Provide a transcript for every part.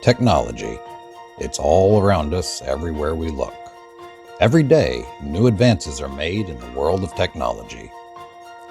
Technology. It's all around us, everywhere we look. Every day, new advances are made in the world of technology.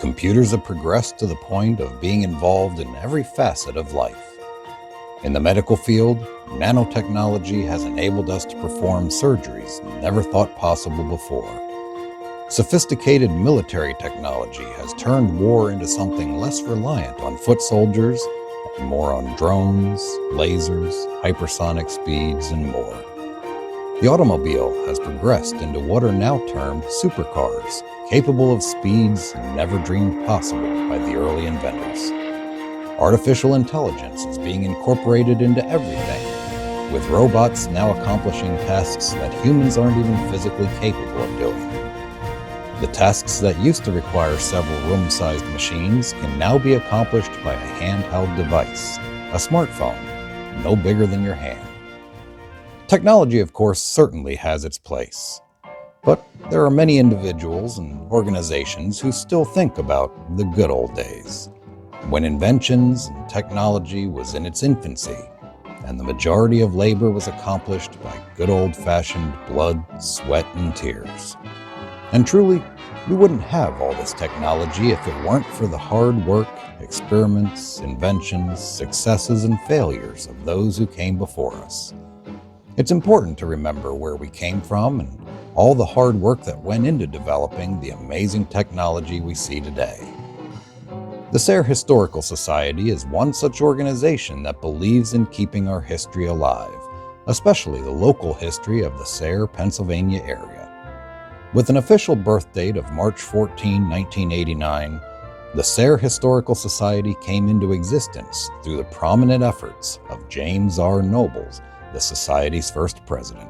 Computers have progressed to the point of being involved in every facet of life. In the medical field, nanotechnology has enabled us to perform surgeries never thought possible before. Sophisticated military technology has turned war into something less reliant on foot soldiers and more on drones, lasers, hypersonic speeds, and more. The automobile has progressed into what are now termed supercars, capable of speeds never dreamed possible by the early inventors. Artificial intelligence is being incorporated into everything, with robots now accomplishing tasks that humans aren't even physically capable of doing. The tasks that used to require several room-sized machines can now be accomplished by a handheld device, a smartphone, no bigger than your hand. Technology, of course, certainly has its place. But there are many individuals and organizations who still think about the good old days, when inventions and technology was in its infancy, and the majority of labor was accomplished by good old-fashioned blood, sweat, and tears. And truly, we wouldn't have all this technology if it weren't for the hard work, experiments, inventions, successes, and failures of those who came before us. It's important to remember where we came from and all the hard work that went into developing the amazing technology we see today. The SHS Historical Society is one such organization that believes in keeping our history alive, especially the local history of the Sayre, Pennsylvania area. With an official birth date of March 14, 1989, the Sayre Historical Society came into existence through the prominent efforts of James R. Nobles, the Society's first president.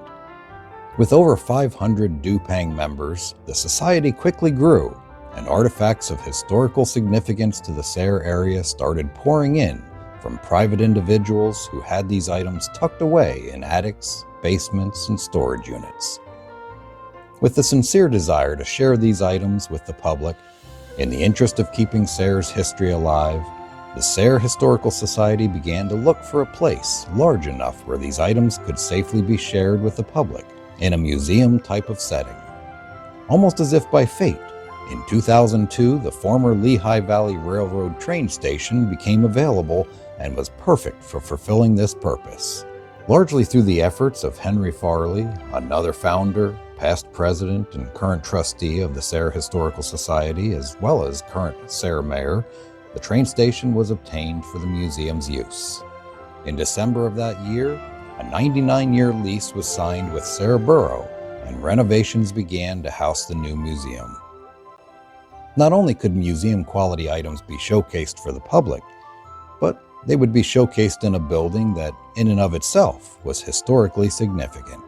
With over 500 due-paying members, the Society quickly grew, and artifacts of historical significance to the Sayre area started pouring in from private individuals who had these items tucked away in attics, basements, and storage units. With the sincere desire to share these items with the public, in the interest of keeping Sayre's history alive, the Sayre Historical Society began to look for a place large enough where these items could safely be shared with the public in a museum type of setting. Almost as if by fate, in 2002, the former Lehigh Valley Railroad train station became available and was perfect for fulfilling this purpose. Largely through the efforts of Henry Farley, another founder, past president, and current trustee of the Sayre Historical Society, as well as current Sayre mayor, the train station was obtained for the museum's use. In December of that year, a 99-year lease was signed with Sayre Borough, and renovations began to house the new museum. Not only could museum-quality items be showcased for the public, but they would be showcased in a building that, in and of itself, was historically significant.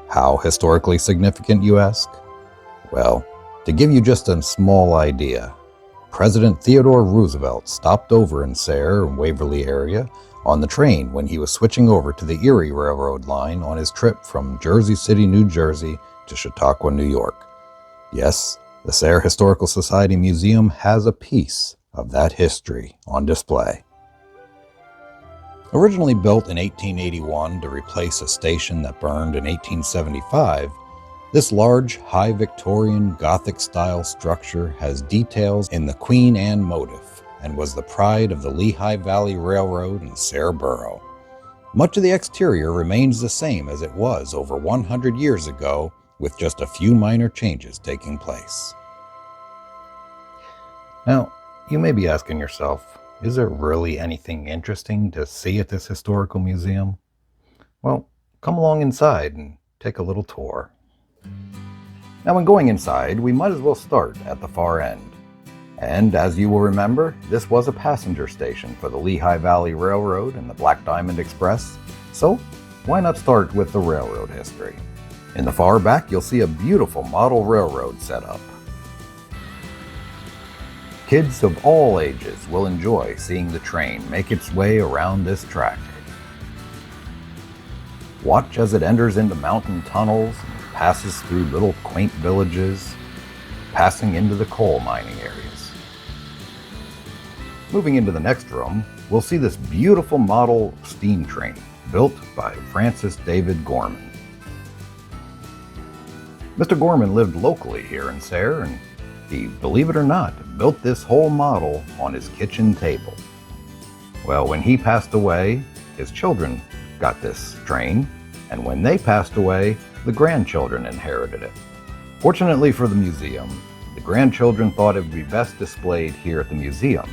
How historically significant, you ask? Well, to give you just a small idea, President Theodore Roosevelt stopped over in Sayre and Waverly area on the train when he was switching over to the Erie Railroad line on his trip from Jersey City, New Jersey to Chautauqua, New York. Yes, the Sayre Historical Society Museum has a piece of that history on display. Originally built in 1881 to replace a station that burned in 1875, this large, high Victorian Gothic-style structure has details in the Queen Anne motif and was the pride of the Lehigh Valley Railroad and Sayre Borough. Much of the exterior remains the same as it was over 100 years ago, with just a few minor changes taking place. Now, you may be asking yourself, is there really anything interesting to see at this historical museum? Well, come along inside and take a little tour. Now, when going inside, we might as well start at the far end. And as you will remember, this was a passenger station for the Lehigh Valley Railroad and the Black Diamond Express, so why not start with the railroad history? In the far back, you'll see a beautiful model railroad set up. Kids of all ages will enjoy seeing the train make its way around this track. Watch as it enters into mountain tunnels and passes through little quaint villages, passing into the coal mining areas. Moving into the next room, we'll see this beautiful model steam train built by Francis David Gorman. Mr. Gorman lived locally here in Sayre, and he, believe it or not, built this whole model on his kitchen table. Well, when he passed away, his children got this train, and when they passed away, the grandchildren inherited it. Fortunately for the museum, the grandchildren thought it would be best displayed here at the museum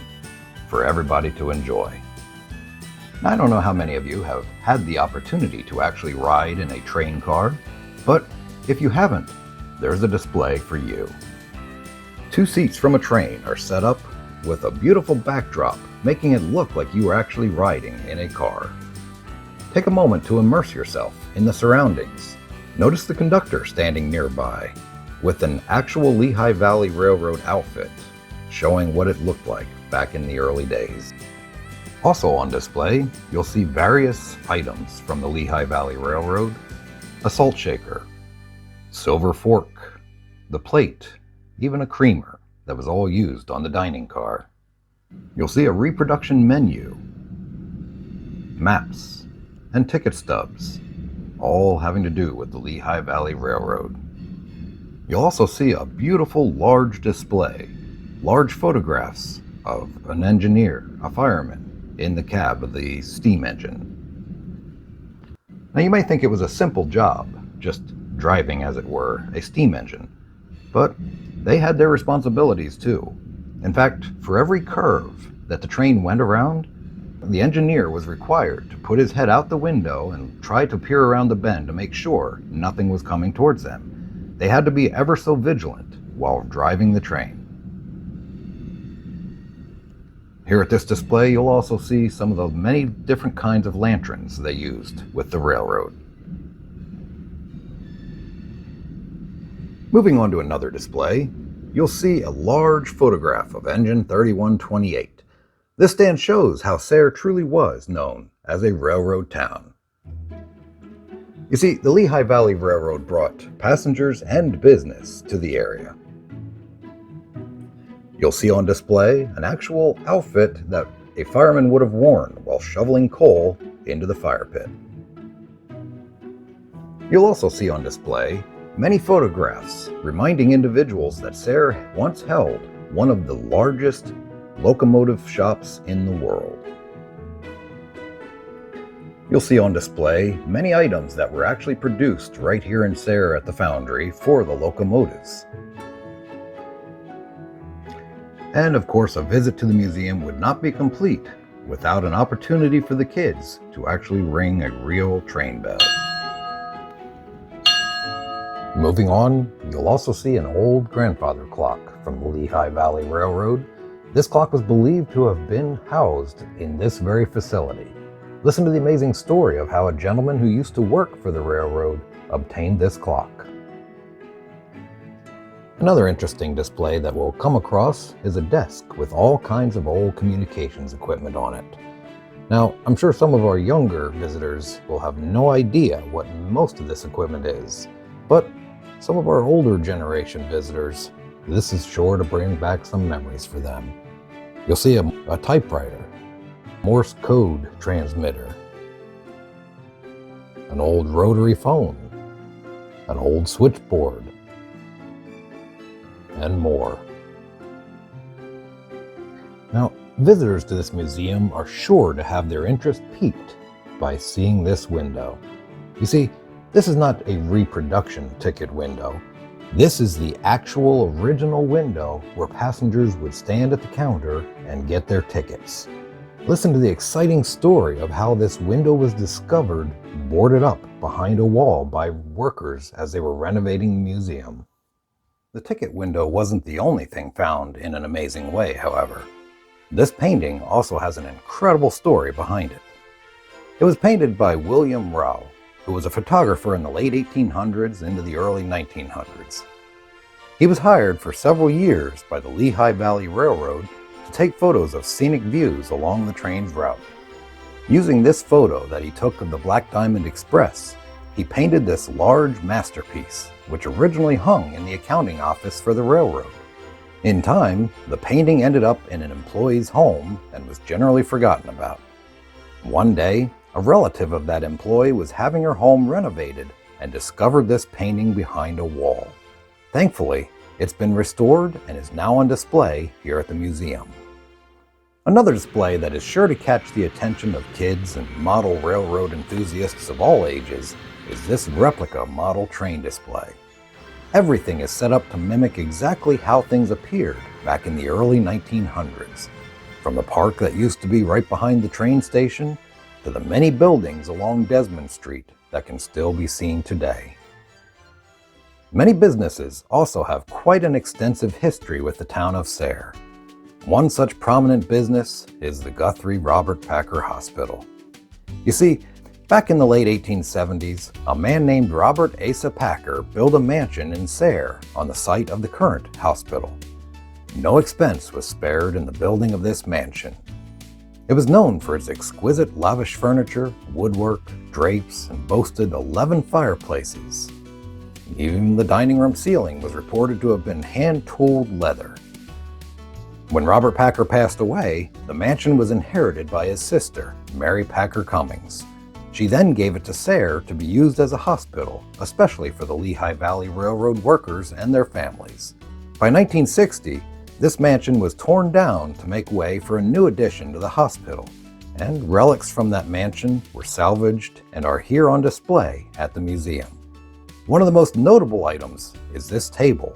for everybody to enjoy. Now, I don't know how many of you have had the opportunity to actually ride in a train car, but if you haven't, there's a display for you. 2 seats from a train are set up with a beautiful backdrop, making it look like you are actually riding in a car. Take a moment to immerse yourself in the surroundings. Notice the conductor standing nearby with an actual Lehigh Valley Railroad outfit, showing what it looked like back in the early days. Also on display, you'll see various items from the Lehigh Valley Railroad: a salt shaker, silver fork, the plate, even a creamer that was all used on the dining car. You'll see a reproduction menu, maps, and ticket stubs, all having to do with the Lehigh Valley Railroad. You'll also see a beautiful large display, large photographs of an engineer, a fireman, in the cab of the steam engine. Now you may think it was a simple job, just driving, as it were, a steam engine, but they had their responsibilities too. In fact, for every curve that the train went around, the engineer was required to put his head out the window and try to peer around the bend to make sure nothing was coming towards them. They had to be ever so vigilant while driving the train. Here at this display, you'll also see some of the many different kinds of lanterns they used with the railroad. Moving on to another display, you'll see a large photograph of Engine 3128. This stand shows how Sayre truly was known as a railroad town. You see, the Lehigh Valley Railroad brought passengers and business to the area. You'll see on display an actual outfit that a fireman would have worn while shoveling coal into the fire pit. You'll also see on display many photographs reminding individuals that Sayre once held one of the largest locomotive shops in the world. You'll see on display many items that were actually produced right here in Sayre at the foundry for the locomotives. And of course, a visit to the museum would not be complete without an opportunity for the kids to actually ring a real train bell. Moving on, you'll also see an old grandfather clock from the Lehigh Valley Railroad. This clock was believed to have been housed in this very facility. Listen to the amazing story of how a gentleman who used to work for the railroad obtained this clock. Another interesting display that we'll come across is a desk with all kinds of old communications equipment on it. Now, I'm sure some of our younger visitors will have no idea what most of this equipment is, but some of our older generation visitors, this is sure to bring back some memories for them. You'll see a typewriter, Morse code transmitter, an old rotary phone, an old switchboard, and more. Now, visitors to this museum are sure to have their interest piqued by seeing this window. You see, this is not a reproduction ticket window. This is the actual original window where passengers would stand at the counter and get their tickets. Listen to the exciting story of how this window was discovered boarded up behind a wall by workers as they were renovating the museum. The ticket window wasn't the only thing found in an amazing way, however. This painting also has an incredible story behind it. It was painted by William Rao, who was a photographer in the late 1800s into the early 1900s. He was hired for several years by the Lehigh Valley Railroad to take photos of scenic views along the train's route. Using this photo that he took of the Black Diamond Express, he painted this large masterpiece, which originally hung in the accounting office for the railroad. In time, the painting ended up in an employee's home and was generally forgotten about. One day, A relative of that employee was having her home renovated and discovered this painting behind a wall. Thankfully, it's been restored and is now on display here at the museum. Another display that is sure to catch the attention of kids and model railroad enthusiasts of all ages is this replica model train display. Everything is set up to mimic exactly how things appeared back in the early 1900s, from the park that used to be right behind the train station to the many buildings along Desmond Street that can still be seen today. Many businesses also have quite an extensive history with the town of Sayre. One such prominent business is the Guthrie Robert Packer Hospital. You see, back in the late 1870s, a man named Robert Asa Packer built a mansion in Sayre on the site of the current hospital. No expense was spared in the building of this mansion. It was known for its exquisite lavish furniture, woodwork, drapes, and boasted 11 fireplaces. Even the dining room ceiling was reported to have been hand-tooled leather. When Robert Packer passed away, the mansion was inherited by his sister, Mary Packer Cummings. She then gave it to Sayre to be used as a hospital, especially for the Lehigh Valley Railroad workers and their families. By 1960, this mansion was torn down to make way for a new addition to the hospital, and relics from that mansion were salvaged and are here on display at the museum. One of the most notable items is this table,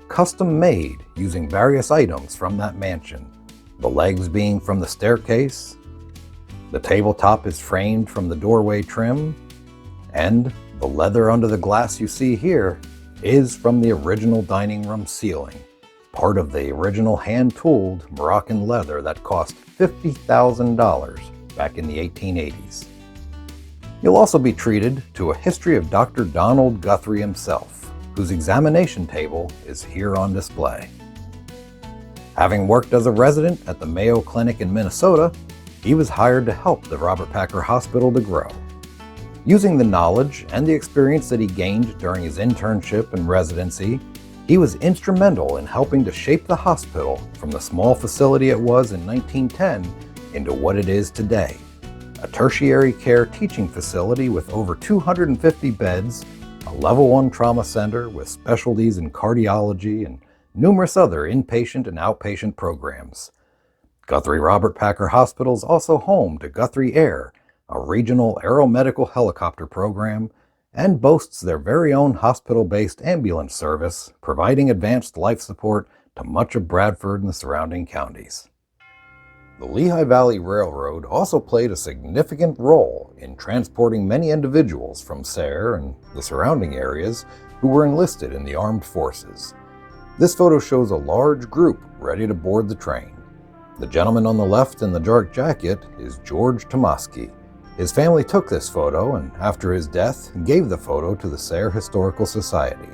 custom made using various items from that mansion, the legs being from the staircase, the tabletop is framed from the doorway trim, and the leather under the glass you see here is from the original dining room ceiling, part of the original hand-tooled Moroccan leather that cost $50,000 back in the 1880s. You'll also be treated to a history of Dr. Donald Guthrie himself, whose examination table is here on display. Having worked as a resident at the Mayo Clinic in Minnesota, he was hired to help the Robert Packer Hospital to grow. Using the knowledge and the experience that he gained during his internship and residency, he was instrumental in helping to shape the hospital from the small facility it was in 1910 into what it is today, a tertiary care teaching facility with over 250 beds, a Level 1 trauma center with specialties in cardiology and numerous other inpatient and outpatient programs. Guthrie Robert Packer Hospital is also home to Guthrie Air, a regional aeromedical helicopter program, and boasts their very own hospital-based ambulance service, providing advanced life support to much of Bradford and the surrounding counties. The Lehigh Valley Railroad also played a significant role in transporting many individuals from Sayre and the surrounding areas who were enlisted in the armed forces. This photo shows a large group ready to board the train. The gentleman on the left in the dark jacket is George Tomasky. His family took this photo and, after his death, gave the photo to the Sayre Historical Society.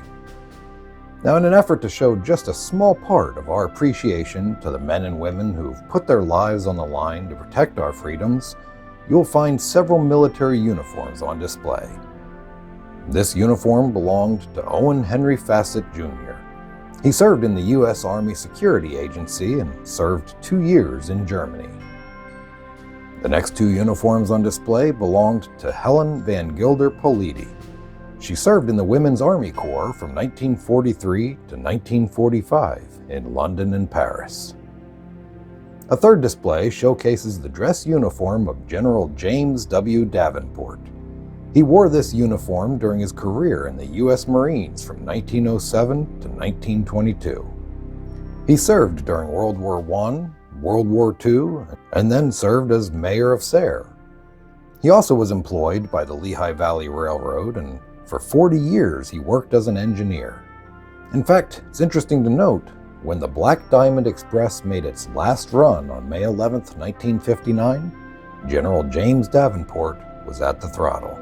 Now, in an effort to show just a small part of our appreciation to the men and women who've put their lives on the line to protect our freedoms, you'll find several military uniforms on display. This uniform belonged to Owen Henry Fassett Jr. He served in the U.S. Army Security Agency and served 2 years in Germany. The next 2 uniforms on display belonged to Helen Van Gilder Politi. She served in the Women's Army Corps from 1943 to 1945 in London and Paris. A third display showcases the dress uniform of General James W. Davenport. He wore this uniform during his career in the U.S. Marines from 1907 to 1922. He served during World War I, World War II, and then served as mayor of Sayre. He also was employed by the Lehigh Valley Railroad, and for 40 years he worked as an engineer. In fact, it's interesting to note, when the Black Diamond Express made its last run on May 11, 1959, General James Davenport was at the throttle.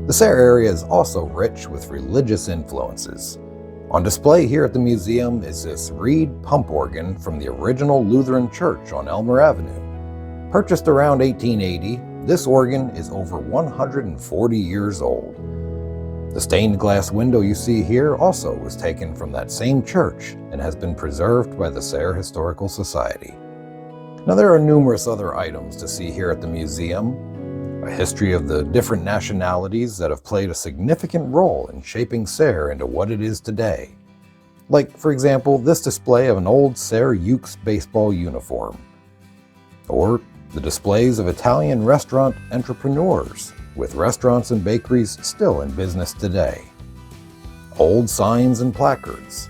The Sayre area is also rich with religious influences. On display here at the museum is this reed pump organ from the original Lutheran church on Elmer Avenue. Purchased around 1880, this organ is over 140 years old. The stained glass window you see here also was taken from that same church and has been preserved by the Sayre Historical Society. Now, there are numerous other items to see here at the museum. a history of the different nationalities that have played a significant role in shaping Sayre into what it is today. Like, for example, this display of an old Sayre Ukes baseball uniform. Or the displays of Italian restaurant entrepreneurs, with restaurants and bakeries still in business today. Old signs and placards.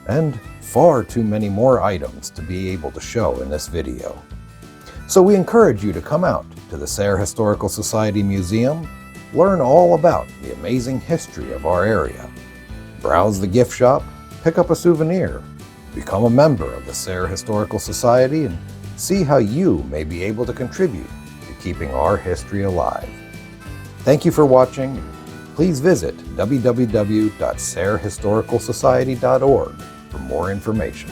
And far too many more items to be able to show in this video. So we encourage you to come out to the Sayre Historical Society Museum, learn all about the amazing history of our area, browse the gift shop, pick up a souvenir, become a member of the Sayre Historical Society, and see how you may be able to contribute to keeping our history alive. Thank you for watching. Please visit www.sayrehistoricalsociety.org for more information.